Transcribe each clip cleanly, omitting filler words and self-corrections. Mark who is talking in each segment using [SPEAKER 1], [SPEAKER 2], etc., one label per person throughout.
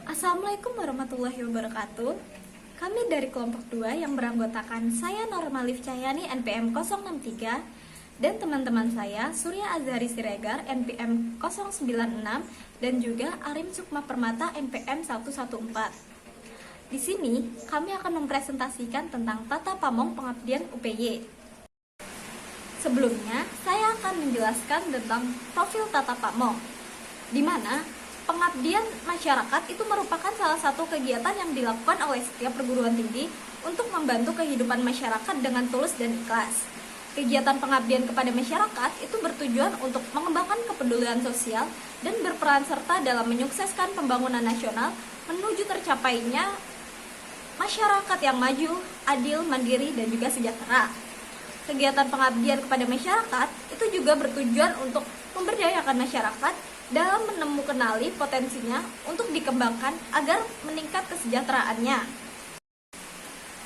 [SPEAKER 1] Assalamualaikum warahmatullahi wabarakatuh. Kami dari kelompok 2 yang beranggotakan saya Norma Liv Cahyani NPM 063 dan teman-teman saya Surya Azhari Siregar NPM 096 dan juga Arim Sukma Permata NPM 114. Di sini kami akan mempresentasikan tentang Tata Pamong Pengabdian UPY. Sebelumnya, saya akan menjelaskan tentang profil Tata Pamong, di mana pengabdian masyarakat itu merupakan salah satu kegiatan yang dilakukan oleh setiap perguruan tinggi untuk membantu kehidupan masyarakat dengan tulus dan ikhlas. Kegiatan pengabdian kepada masyarakat itu bertujuan untuk mengembangkan kepedulian sosial dan berperan serta dalam menyukseskan pembangunan nasional menuju tercapainya masyarakat yang maju, adil, mandiri, dan juga sejahtera. Kegiatan pengabdian kepada masyarakat itu juga bertujuan untuk memberdayakan masyarakat dalam menemukan potensinya untuk dikembangkan agar meningkat kesejahteraannya.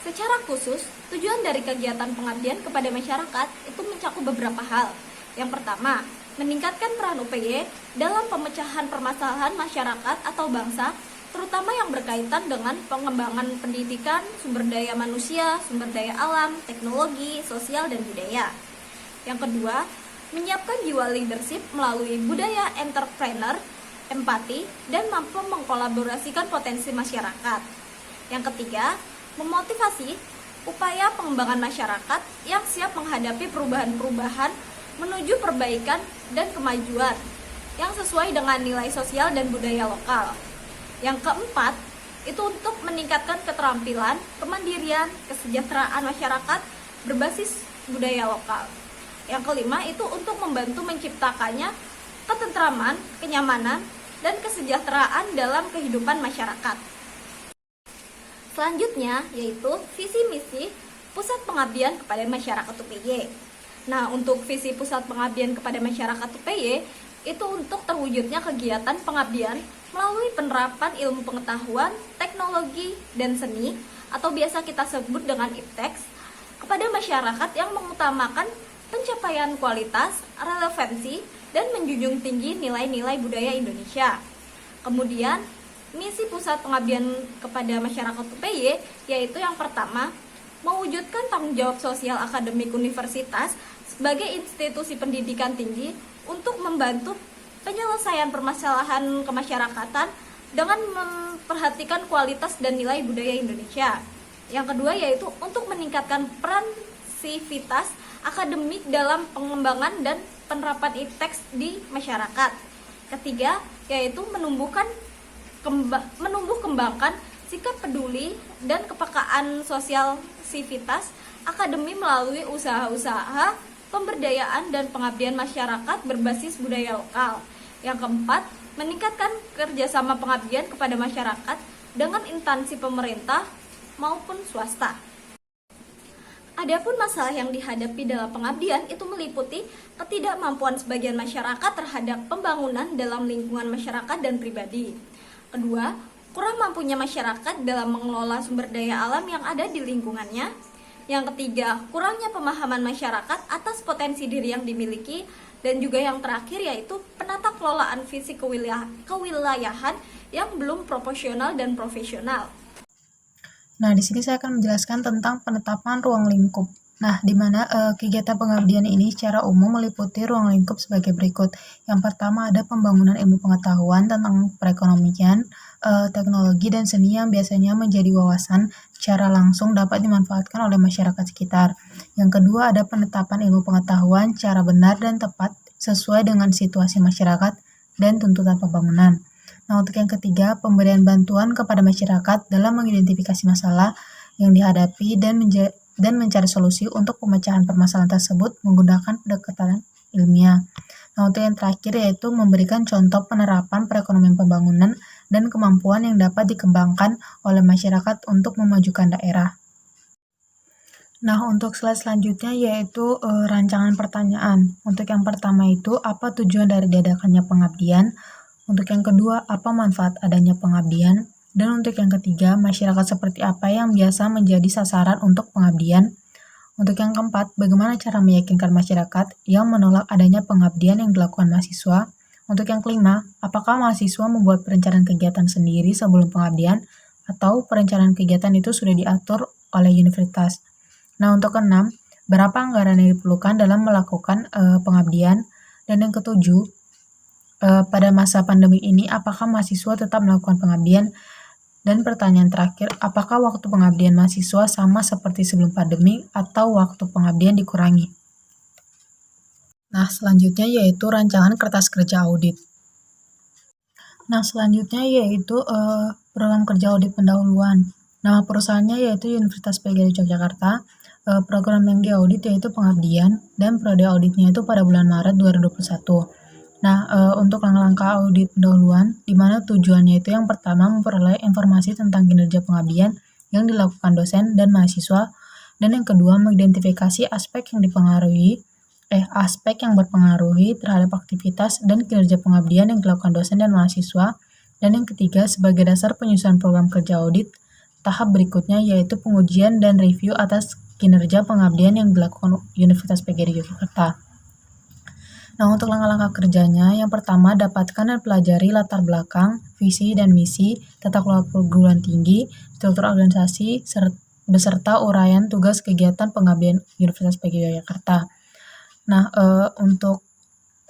[SPEAKER 1] Secara khusus, tujuan dari kegiatan pengabdian kepada masyarakat itu mencakup beberapa hal. Yang pertama, meningkatkan peran UPY dalam pemecahan permasalahan masyarakat atau bangsa, terutama yang berkaitan dengan pengembangan pendidikan, sumber daya manusia, sumber daya alam, teknologi, sosial, dan budaya. Yang kedua, menyiapkan jiwa leadership melalui budaya entrepreneur, empati, dan mampu mengkolaborasikan potensi masyarakat. Yang ketiga, memotivasi upaya pengembangan masyarakat yang siap menghadapi perubahan-perubahan menuju perbaikan dan kemajuan yang sesuai dengan nilai sosial dan budaya lokal. Yang keempat, itu untuk meningkatkan keterampilan, kemandirian, kesejahteraan masyarakat berbasis budaya lokal. Yang kelima itu untuk membantu menciptakannya ketentraman, kenyamanan, dan kesejahteraan dalam kehidupan masyarakat. Selanjutnya yaitu visi misi Pusat Pengabdian kepada Masyarakat UPY. Nah, untuk visi Pusat Pengabdian kepada Masyarakat UPY itu untuk terwujudnya kegiatan pengabdian melalui penerapan ilmu pengetahuan, teknologi, dan seni atau biasa kita sebut dengan IPTEX kepada masyarakat yang mengutamakan pencapaian kualitas, relevansi, dan menjunjung tinggi nilai-nilai budaya Indonesia. Kemudian, misi Pusat Pengabdian kepada Masyarakat UPY yaitu yang pertama, mewujudkan tanggung jawab sosial akademik universitas sebagai institusi pendidikan tinggi untuk membantu penyelesaian permasalahan kemasyarakatan dengan memperhatikan kualitas dan nilai budaya Indonesia. Yang kedua yaitu untuk meningkatkan peran sivitas akademik dalam pengembangan dan penerapan IPTEX di masyarakat. Ketiga, yaitu menumbuh kembangkan sikap peduli dan kepekaan sosial sivitas akademi melalui usaha-usaha pemberdayaan dan pengabdian masyarakat berbasis budaya lokal. Yang keempat, meningkatkan kerjasama pengabdian kepada masyarakat dengan instansi pemerintah maupun swasta. Adapun masalah yang dihadapi dalam pengabdian itu meliputi ketidakmampuan sebagian masyarakat terhadap pembangunan dalam lingkungan masyarakat dan pribadi. Kedua, kurang mampunya masyarakat dalam mengelola sumber daya alam yang ada di lingkungannya. Yang ketiga, kurangnya pemahaman masyarakat atas potensi diri yang dimiliki. Dan juga yang terakhir yaitu penata kelolaan visi kewilayahan yang belum proporsional dan profesional.
[SPEAKER 2] Nah, di sini saya akan menjelaskan tentang penetapan ruang lingkup. Nah, di mana kegiatan pengabdian ini secara umum meliputi ruang lingkup sebagai berikut. Yang pertama ada pembangunan ilmu pengetahuan tentang perekonomian, teknologi, dan seni yang biasanya menjadi wawasan secara langsung dapat dimanfaatkan oleh masyarakat sekitar. Yang kedua ada penetapan ilmu pengetahuan secara benar dan tepat sesuai dengan situasi masyarakat dan tuntutan pembangunan. Nah, untuk yang ketiga, pemberian bantuan kepada masyarakat dalam mengidentifikasi masalah yang dihadapi dan mencari solusi untuk pemecahan permasalahan tersebut menggunakan pendekatan ilmiah. Nah, untuk yang terakhir yaitu memberikan contoh penerapan perekonomian pembangunan dan kemampuan yang dapat dikembangkan oleh masyarakat untuk memajukan daerah. Nah, untuk slide selanjutnya yaitu rancangan pertanyaan. Untuk yang pertama itu, apa tujuan dari diadakannya pengabdian? Untuk yang kedua, apa manfaat adanya pengabdian? Dan untuk yang ketiga, masyarakat seperti apa yang biasa menjadi sasaran untuk pengabdian? Untuk yang keempat, bagaimana cara meyakinkan masyarakat yang menolak adanya pengabdian yang dilakukan mahasiswa? Untuk yang kelima, apakah mahasiswa membuat perencanaan kegiatan sendiri sebelum pengabdian atau perencanaan kegiatan itu sudah diatur oleh universitas? Nah, untuk keenam, berapa anggaran yang diperlukan dalam melakukan pengabdian? Dan yang ketujuh, pada masa pandemi ini, apakah mahasiswa tetap melakukan pengabdian? Dan pertanyaan terakhir, apakah waktu pengabdian mahasiswa sama seperti sebelum pandemi atau waktu pengabdian dikurangi? Nah, selanjutnya yaitu rancangan kertas kerja audit. Nah, selanjutnya yaitu program kerja audit pendahuluan. Nama perusahaannya yaitu Universitas PGRI Yogyakarta. Program yang diaudit yaitu pengabdian dan periode auditnya itu pada bulan Maret 2021. Nah, untuk langkah-langkah audit pendahuluan, di mana tujuannya itu yang pertama memperoleh informasi tentang kinerja pengabdian yang dilakukan dosen dan mahasiswa, dan yang kedua mengidentifikasi aspek yang berpengaruhi terhadap aktivitas dan kinerja pengabdian yang dilakukan dosen dan mahasiswa, dan yang ketiga sebagai dasar penyusunan program kerja audit. Tahap berikutnya yaitu pengujian dan review atas kinerja pengabdian yang dilakukan Universitas PGRI Yogyakarta. Nah, untuk langkah-langkah kerjanya, yang pertama dapatkan dan pelajari latar belakang, visi dan misi, tata kelola perguruan tinggi, struktur organisasi, beserta uraian tugas kegiatan pengabdian Universitas PGRI Yogyakarta. Nah, untuk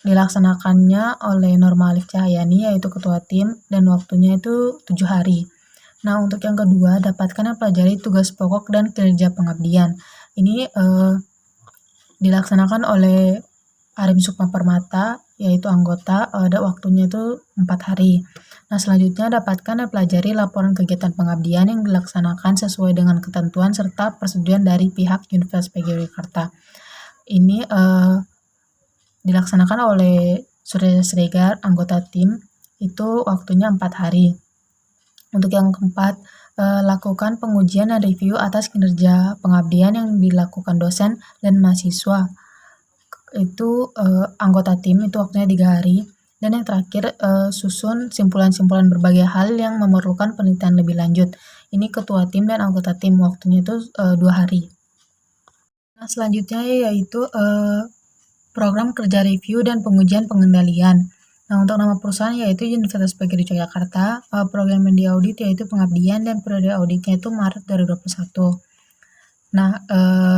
[SPEAKER 2] dilaksanakannya oleh Norma Alif Cahyani yaitu ketua tim dan waktunya itu 7 hari. Nah, untuk yang kedua, dapatkan dan pelajari tugas pokok dan kinerja pengabdian. Ini dilaksanakan oleh Arim Sukma Permata, yaitu anggota, ada waktunya itu 4 hari. Nah, selanjutnya dapatkan dan pelajari laporan kegiatan pengabdian yang dilaksanakan sesuai dengan ketentuan serta persetujuan dari pihak Universitas PGRI Yogyakarta. Ini dilaksanakan oleh Surya Sregar, anggota tim, itu waktunya 4 hari. Untuk yang keempat, lakukan pengujian dan review atas kinerja pengabdian yang dilakukan dosen dan mahasiswa. Itu anggota tim itu waktunya 3 hari. Dan yang terakhir, susun simpulan-simpulan berbagai hal yang memerlukan penelitian lebih lanjut. Ini ketua tim dan anggota tim, waktunya itu 2 hari. Nah, selanjutnya yaitu program kerja review dan pengujian pengendalian. Nah, untuk nama perusahaan yaitu Universitas PGRI Yogyakarta. Program yang diaudit yaitu pengabdian dan periode auditnya itu Maret 2021. Nah,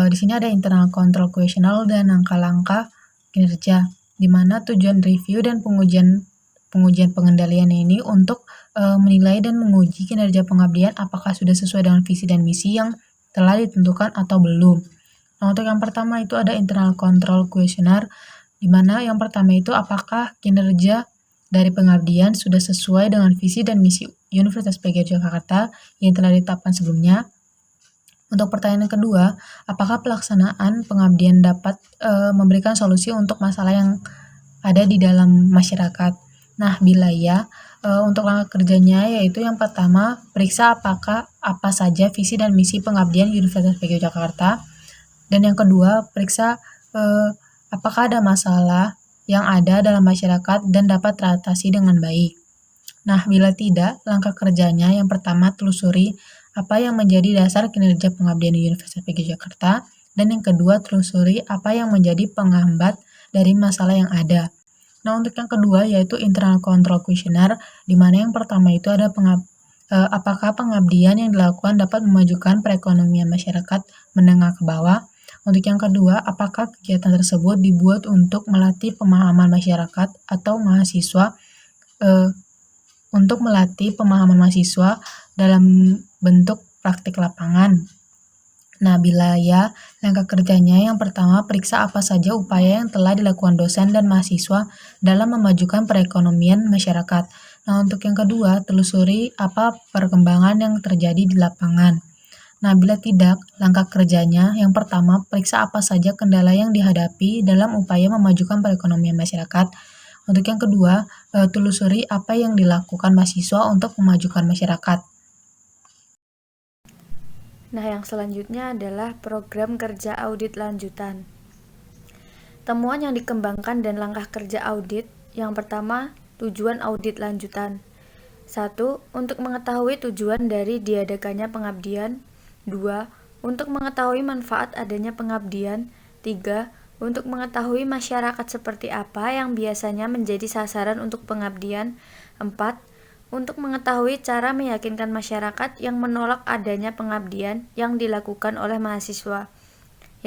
[SPEAKER 2] di sini ada internal control questionnaire dan langkah-langkah kinerja, di mana tujuan review dan pengujian pengendalian ini untuk menilai dan menguji kinerja pengabdian apakah sudah sesuai dengan visi dan misi yang telah ditentukan atau belum. Nah, untuk yang pertama itu ada internal control questionnaire, di mana yang pertama itu apakah kinerja dari pengabdian sudah sesuai dengan visi dan misi Universitas PGRI Yogyakarta yang telah ditetapkan sebelumnya. Untuk pertanyaan yang kedua, apakah pelaksanaan pengabdian dapat memberikan solusi untuk masalah yang ada di dalam masyarakat? Nah, bila ya, untuk langkah kerjanya yaitu yang pertama, periksa apakah apa saja visi dan misi pengabdian Universitas PGRI Yogyakarta. Dan yang kedua, periksa apakah ada masalah yang ada dalam masyarakat dan dapat teratasi dengan baik. Nah, bila tidak, langkah kerjanya yang pertama telusuri apa yang menjadi dasar kinerja pengabdian di Universitas PGRI Jakarta, dan yang kedua telusuri apa yang menjadi penghambat dari masalah yang ada. Nah, untuk yang kedua yaitu internal control questionnaire, di mana yang pertama itu ada apakah pengabdian yang dilakukan dapat memajukan perekonomian masyarakat menengah ke bawah. Untuk yang kedua, apakah kegiatan tersebut dibuat untuk melatih pemahaman masyarakat atau mahasiswa untuk melatih pemahaman mahasiswa dalam bentuk praktik lapangan. Nah, bila ya, langkah kerjanya yang pertama periksa apa saja upaya yang telah dilakukan dosen dan mahasiswa dalam memajukan perekonomian masyarakat. Nah, untuk yang kedua, telusuri apa perkembangan yang terjadi di lapangan. Nah, bila tidak, langkah kerjanya yang pertama periksa apa saja kendala yang dihadapi dalam upaya memajukan perekonomian masyarakat. Untuk yang kedua, telusuri apa yang dilakukan mahasiswa untuk memajukan masyarakat.
[SPEAKER 3] Nah, yang selanjutnya adalah program kerja audit lanjutan. Temuan yang dikembangkan dan langkah kerja audit. Yang pertama, tujuan audit lanjutan. 1. Untuk mengetahui tujuan dari diadakannya pengabdian. 2. Untuk mengetahui manfaat adanya pengabdian. 3. Untuk mengetahui masyarakat seperti apa yang biasanya menjadi sasaran untuk pengabdian. 4. Untuk mengetahui cara meyakinkan masyarakat yang menolak adanya pengabdian yang dilakukan oleh mahasiswa.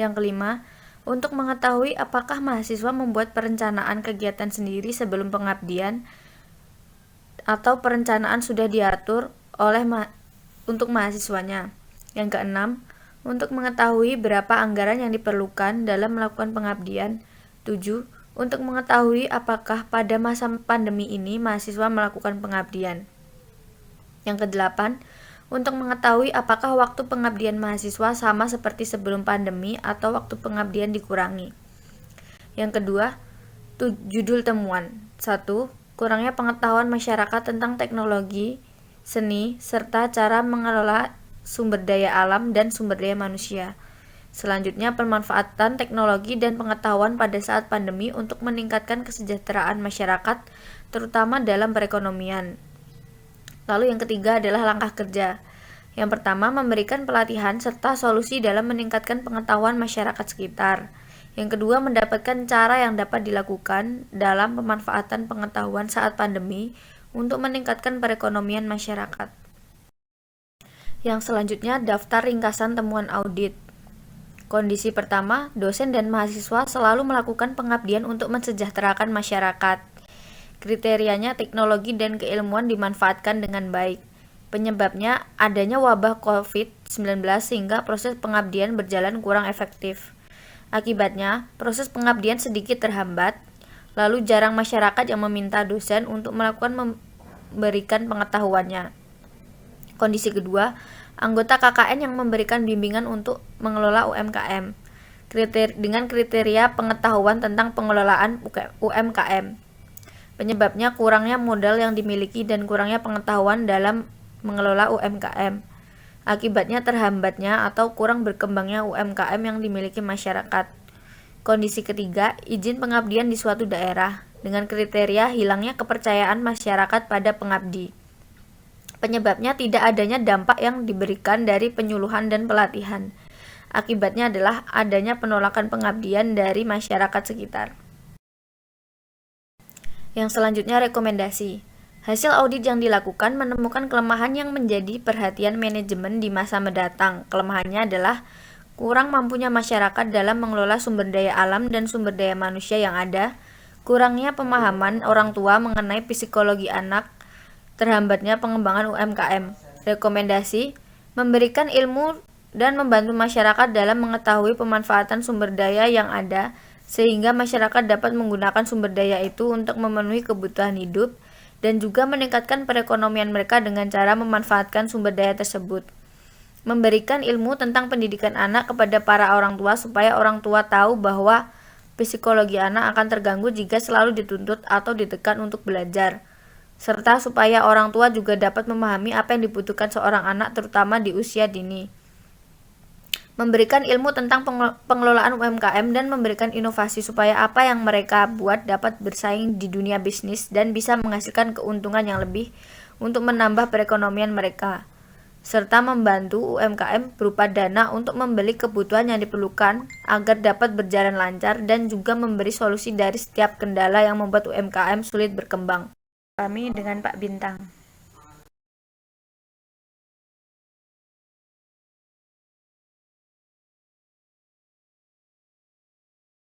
[SPEAKER 3] Yang kelima, untuk mengetahui apakah mahasiswa membuat perencanaan kegiatan sendiri sebelum pengabdian atau perencanaan sudah diatur oleh untuk mahasiswanya. Yang keenam, untuk mengetahui berapa anggaran yang diperlukan dalam melakukan pengabdian. 7. Untuk mengetahui apakah pada masa pandemi ini mahasiswa melakukan pengabdian. Yang kedelapan, untuk mengetahui apakah waktu pengabdian mahasiswa sama seperti sebelum pandemi atau waktu pengabdian dikurangi. Yang kedua, judul temuan. 1. Kurangnya pengetahuan masyarakat tentang teknologi, seni, serta cara mengelola sumber daya alam dan sumber daya manusia. Selanjutnya, pemanfaatan teknologi dan pengetahuan pada saat pandemi untuk meningkatkan kesejahteraan masyarakat, terutama dalam perekonomian. Lalu yang ketiga adalah langkah kerja. Yang pertama, memberikan pelatihan serta solusi dalam meningkatkan pengetahuan masyarakat sekitar. Yang kedua, mendapatkan cara yang dapat dilakukan dalam pemanfaatan pengetahuan saat pandemi untuk meningkatkan perekonomian masyarakat. Yang selanjutnya, daftar ringkasan temuan audit. Kondisi pertama, dosen dan mahasiswa selalu melakukan pengabdian untuk mensejahterakan masyarakat. Kriterianya teknologi dan keilmuan dimanfaatkan dengan baik. Penyebabnya adanya wabah COVID-19 sehingga proses pengabdian berjalan kurang efektif. Akibatnya, proses pengabdian sedikit terhambat, lalu jarang masyarakat yang meminta dosen untuk memberikan pengetahuannya. Kondisi kedua, anggota KKN yang memberikan bimbingan untuk mengelola UMKM dengan kriteria pengetahuan tentang pengelolaan UMKM. Penyebabnya kurangnya modal yang dimiliki dan kurangnya pengetahuan dalam mengelola UMKM. Akibatnya terhambatnya atau kurang berkembangnya UMKM yang dimiliki masyarakat. Kondisi ketiga, izin pengabdian di suatu daerah dengan kriteria hilangnya kepercayaan masyarakat pada pengabdi. Penyebabnya tidak adanya dampak yang diberikan dari penyuluhan dan pelatihan. Akibatnya adalah adanya penolakan pengabdian dari masyarakat sekitar. Yang selanjutnya, rekomendasi. Hasil audit yang dilakukan menemukan kelemahan yang menjadi perhatian manajemen di masa mendatang. Kelemahannya adalah kurang mampunya masyarakat dalam mengelola sumber daya alam dan sumber daya manusia yang ada, kurangnya pemahaman orang tua mengenai psikologi anak, terhambatnya pengembangan UMKM. Rekomendasi, memberikan ilmu dan membantu masyarakat dalam mengetahui pemanfaatan sumber daya yang ada, sehingga masyarakat dapat menggunakan sumber daya itu untuk memenuhi kebutuhan hidup, dan juga meningkatkan perekonomian mereka dengan cara memanfaatkan sumber daya tersebut. Memberikan ilmu tentang pendidikan anak kepada para orang tua supaya orang tua tahu bahwa psikologi anak akan terganggu jika selalu dituntut atau ditekan untuk belajar, serta supaya orang tua juga dapat memahami apa yang dibutuhkan seorang anak terutama di usia dini. Memberikan ilmu tentang pengelolaan UMKM dan memberikan inovasi supaya apa yang mereka buat dapat bersaing di dunia bisnis dan bisa menghasilkan keuntungan yang lebih untuk menambah perekonomian mereka, serta membantu UMKM berupa dana untuk membeli kebutuhan yang diperlukan agar dapat berjalan lancar dan juga memberi solusi dari setiap kendala yang membuat UMKM sulit berkembang. Kami dengan Pak Bintang.